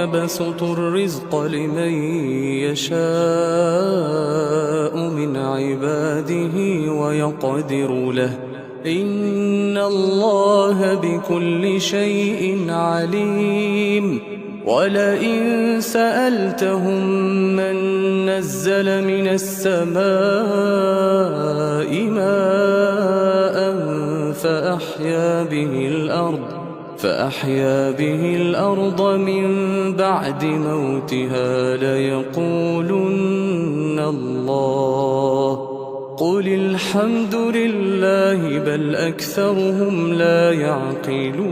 يبسط الرزق لمن يشاء من عباده ويقدر له إن الله بكل شيء عليم ولئن سألتهم من نزل من السماء ماء فأحيا به الأرض من بعد موتها ليقولن الله قل الحمد لله بل أكثرهم لا يعقلون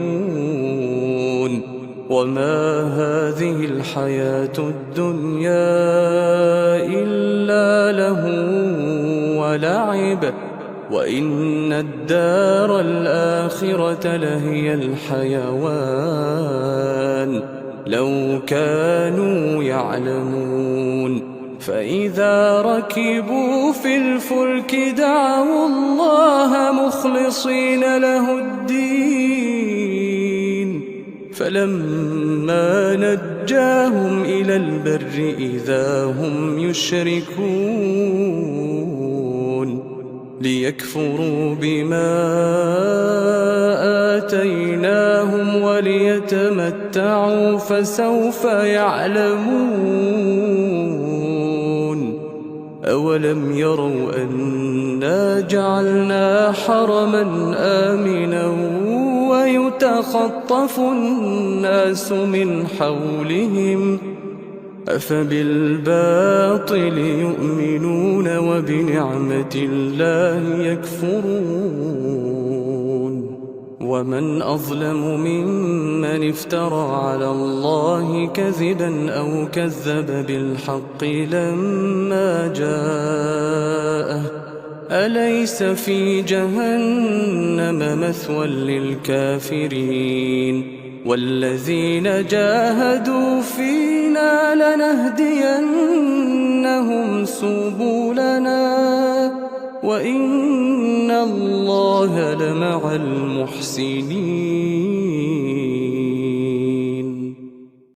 وما هذه الحياة الدنيا إلا لهو ولعب وإن الدار الآخرة لهي الحيوان لو كانوا يعلمون فإذا ركبوا في الفلك دعوا الله مخلصين له الدين فلما نجاهم إلى البر إذا هم يشركون ليكفروا بما آتيناهم وليتمتعوا فسوف يعلمون أولم يروا أنا جعلنا حرما آمنا ويتخطف الناس من حولهم أفبالباطل يؤمنون وبنعمة الله يكفرون ومن أظلم ممن افترى على الله كذبا أو كذب بالحق لما جاءه أليس في جهنم مثوى للكافرين والذين جاهدوا فينا لنهدينهم سبلنا وإن الله لمع المحسنين